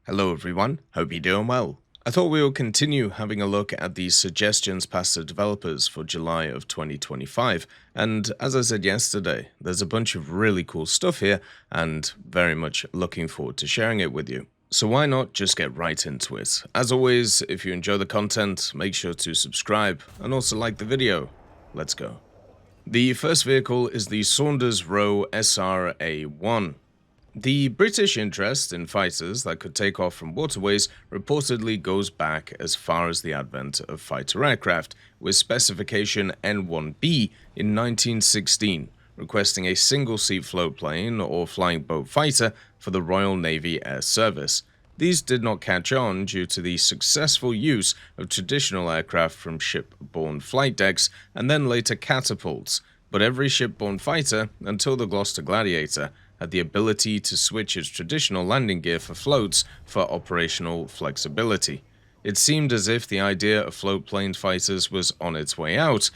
Hello everyone, hope you're doing well. I thought we would continue having a look at the suggestions passed to developers for July of 2025, and as I said yesterday, there's a bunch of really cool stuff here and very much looking forward to sharing it with you. So why not just get right into it? As always, if you enjoy the content, make sure to subscribe and also like the video. Let's go. The first vehicle is the Saunders-Roe S.R. A.1. The British interest in fighters that could take off from waterways reportedly goes back as far as the advent of fighter aircraft, with specification N1B in 1916, requesting a single-seat floatplane or flying boat fighter for the Royal Navy Air Service. These did not catch on due to the successful use of traditional aircraft from ship-borne flight decks and then later catapults, but every ship-borne fighter, until the Gloucester Gladiator, had the ability to switch its traditional landing gear for floats for operational flexibility. It seemed as if the idea of floatplane fighters was on its way out.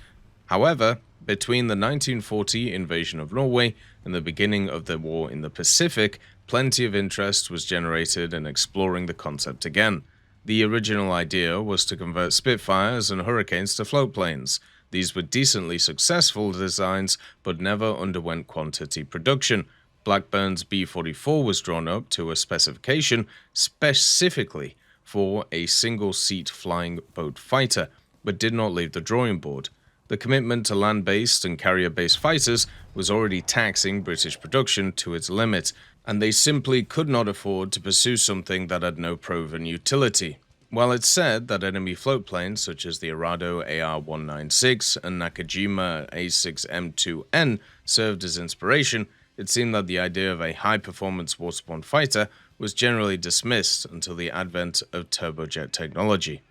However, between the 1940 invasion of Norway and the beginning of the war in the Pacific, plenty of interest was generated in exploring the concept again. The original idea was to convert Spitfires and Hurricanes to floatplanes. These were decently successful designs, but never underwent quantity production. Blackburn's B-44 was drawn up to a specification specifically for a single-seat flying boat fighter, but did not leave the drawing board. The commitment to land-based and carrier-based fighters was already taxing British production to its limit, and they simply could not afford to pursue something that had no proven utility. While it's said that enemy floatplanes such as the Arado AR-196 and Nakajima A6M2N served as inspiration, it seemed that the idea of a high-performance waterborne fighter was generally dismissed until the advent of turbojet technology.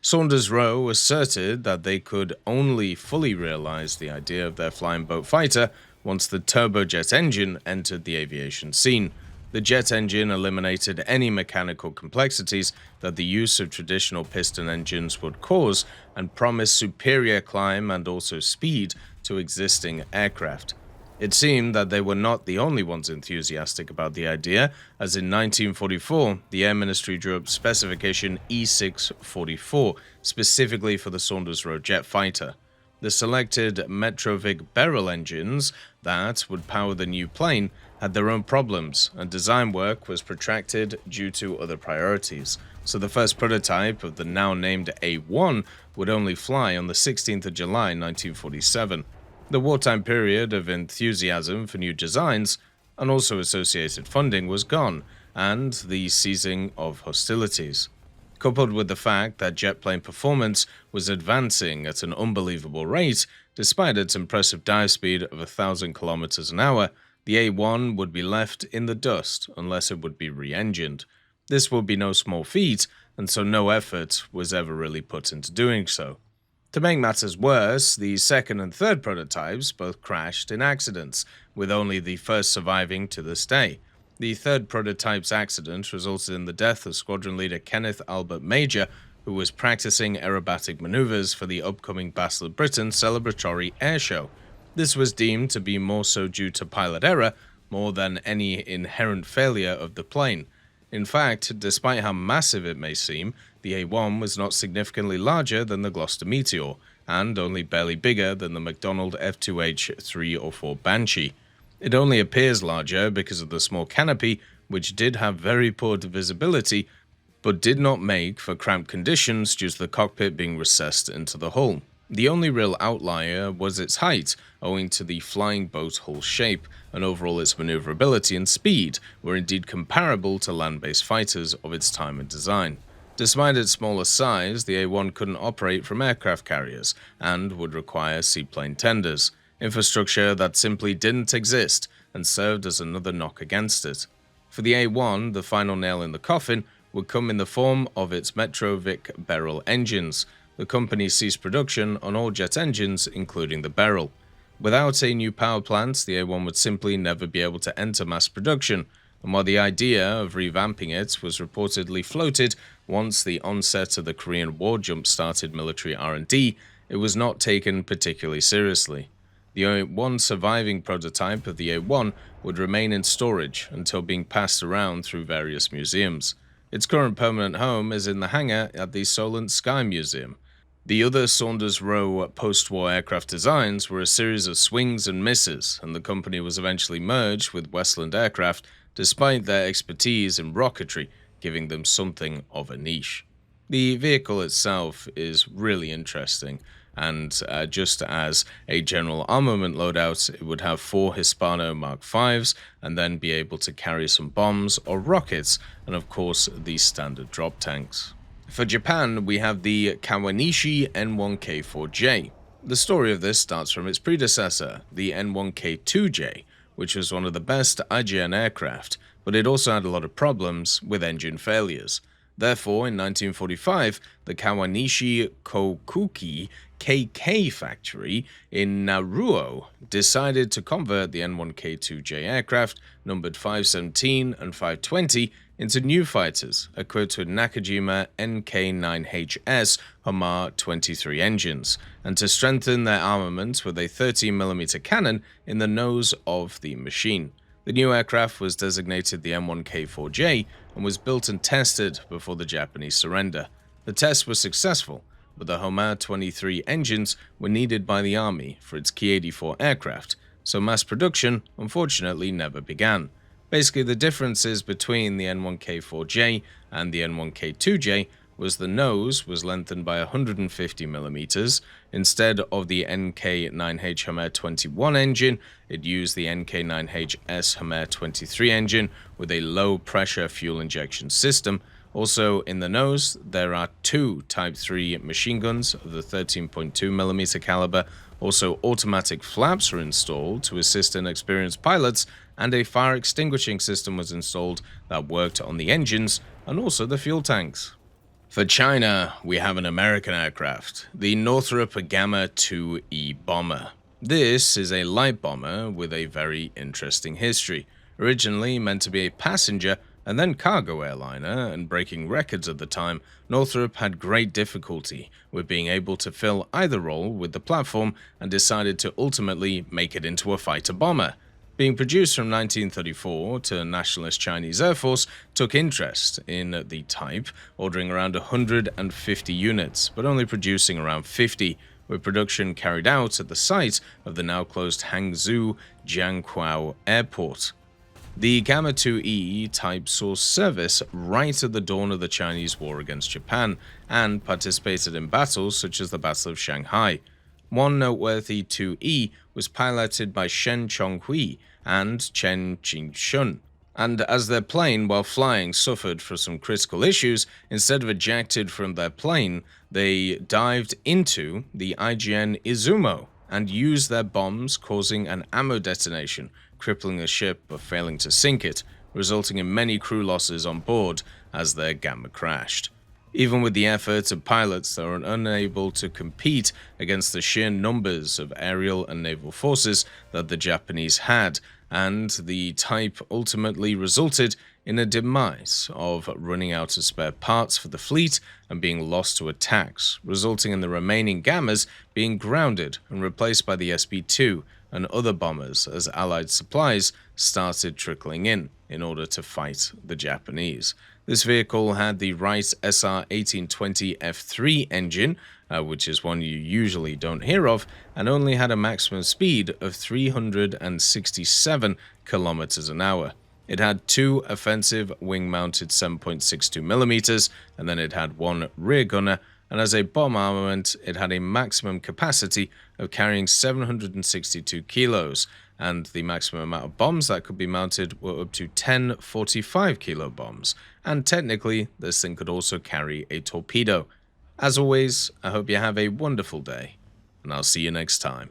Saunders-Roe asserted that they could only fully realize the idea of their flying boat fighter once the turbojet engine entered the aviation scene. The jet engine eliminated any mechanical complexities that the use of traditional piston engines would cause and promised superior climb and also speed to existing aircraft. It seemed that they were not the only ones enthusiastic about the idea, as in 1944, the Air Ministry drew up specification E644, specifically for the Saunders-Roe jet fighter. The selected Metrovic Beryl engines that would power the new plane had their own problems, and design work was protracted due to other priorities, so the first prototype of the now-named A1 would only fly on the 16th of July 1947. The wartime period of enthusiasm for new designs and also associated funding was gone, and the ceasing of hostilities. Coupled with the fact that jet plane performance was advancing at an unbelievable rate, despite its impressive dive speed of 1,000 kilometers an hour, the A1 would be left in the dust unless it would be re-engined. This would be no small feat, and so no effort was ever really put into doing so. To make matters worse, the second and third prototypes both crashed in accidents, with only the first surviving to this day. The third prototype's accident resulted in the death of squadron leader Kenneth Albert Major, who was practicing aerobatic maneuvers for the upcoming Battle of Britain celebratory airshow. This was deemed to be more so due to pilot error more than any inherent failure of the plane. In fact, despite how massive it may seem, the A1 was not significantly larger than the Gloucester Meteor, and only barely bigger than the McDonnell F2H 3 or 4 Banshee. It only appears larger because of the small canopy, which did have very poor visibility, but did not make for cramped conditions due to the cockpit being recessed into the hull. The only real outlier was its height, owing to the flying boat hull shape, and overall its maneuverability and speed were indeed comparable to land-based fighters of its time and design. Despite its smaller size, the A1 couldn't operate from aircraft carriers, and would require seaplane tenders, infrastructure that simply didn't exist and served as another knock against it. For the A1, the final nail in the coffin would come in the form of its Metrovic Beryl engines. The company ceased production on all jet engines, including the Beryl. Without a new power plant, the A1 would simply never be able to enter mass production, and while the idea of revamping it was reportedly floated once the onset of the Korean War jump-started military R&D, it was not taken particularly seriously. The one surviving prototype of the A1 would remain in storage until being passed around through various museums. Its current permanent home is in the hangar at the Solent Sky Museum. The other Saunders-Roe post-war aircraft designs were a series of swings and misses, and the company was eventually merged with Westland Aircraft, despite their expertise in rocketry giving them something of a niche. The vehicle itself is really interesting, and just as a general armament loadout, it would have 4 Hispano Mark Vs and then be able to carry some bombs or rockets, and of course the standard drop tanks. For Japan, we have the Kawanishi N1K4J. The story of this starts from its predecessor, the N1K2J, which was one of the best IJN aircraft, but it also had a lot of problems with engine failures. Therefore, in 1945, the Kawanishi Kokuki KK factory in Naruo decided to convert the N1K2J aircraft, numbered 517 and 520, into new fighters equipped with Nakajima NK9HS Homar 23 engines, and to strengthen their armament with a 13mm cannon in the nose of the machine. The new aircraft was designated the M1K4J and was built and tested before the Japanese surrender. The tests were successful, but the Homar 23 engines were needed by the Army for its Ki-84 aircraft, so mass production unfortunately never began. Basically, the differences between the N1K4J and the N1K2J was the nose was lengthened by 150mm. Instead of the NK9H Homar 21 engine, it used the NK9HS Homar 23 engine with a low-pressure fuel injection system. Also in the nose, there are 2 Type 3 machine guns of the 13.2mm caliber. Also, automatic flaps were installed to assist inexperienced pilots, and a fire extinguishing system was installed that worked on the engines and also the fuel tanks. For China, we have an American aircraft, the Northrop Gamma 2E bomber. This is a light bomber with a very interesting history. Originally meant to be a passenger and then cargo airliner and breaking records at the time, Northrop had great difficulty with being able to fill either role with the platform and decided to ultimately make it into a fighter bomber. Being produced from 1934 to Nationalist Chinese Air Force took interest in the type, ordering around 150 units, but only producing around 50, with production carried out at the site of the now closed Hangzhou Jianguo Airport. The Gamma 2E type saw service right at the dawn of the Chinese war against Japan and participated in battles such as the Battle of Shanghai. One noteworthy 2E was piloted by Shen Chonghui and Chen Qingshun, and as their plane while flying suffered from some critical issues, instead of ejected from their plane, they dived into the IJN Izumo and used their bombs, causing an ammo detonation, crippling the ship but failing to sink it, resulting in many crew losses on board as their Gamma crashed. Even with the efforts of pilots, they were unable to compete against the sheer numbers of aerial and naval forces that the Japanese had, and the type ultimately resulted in a demise of running out of spare parts for the fleet and being lost to attacks, resulting in the remaining Gammas being grounded and replaced by the SB-2 and other bombers as Allied supplies started trickling in order to fight the Japanese. This vehicle had the Wright SR 1820 F3 engine, which is one you usually don't hear of, and only had a maximum speed of 367 kilometers an hour. It had 2 offensive wing-mounted 7.62mm, and then it had 1 rear gunner, and as a bomb armament, it had a maximum capacity of carrying 762 kilos, and the maximum amount of bombs that could be mounted were up to 10 45-kilo bombs, and technically, this thing could also carry a torpedo. As always, I hope you have a wonderful day, and I'll see you next time.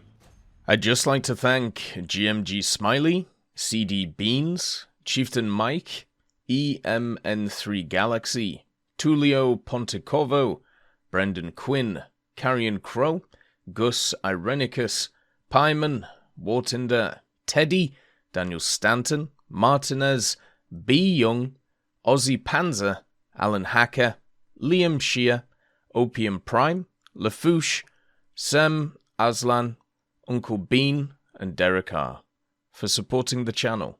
I'd just like to thank GMG Smiley, CD Beans, Chieftain Mike, EMN3 Galaxy, Tulio Pontecorvo, Brendan Quinn, Carrion Crow, Gus Irenicus, Pyman, Wartinder, Teddy, Daniel Stanton, Martinez, B. Young, Ozzy Panzer, Alan Hacker, Liam Shear, Opium Prime, Lafouche, Sem, Aslan, Uncle Bean, and Derek R. for supporting the channel.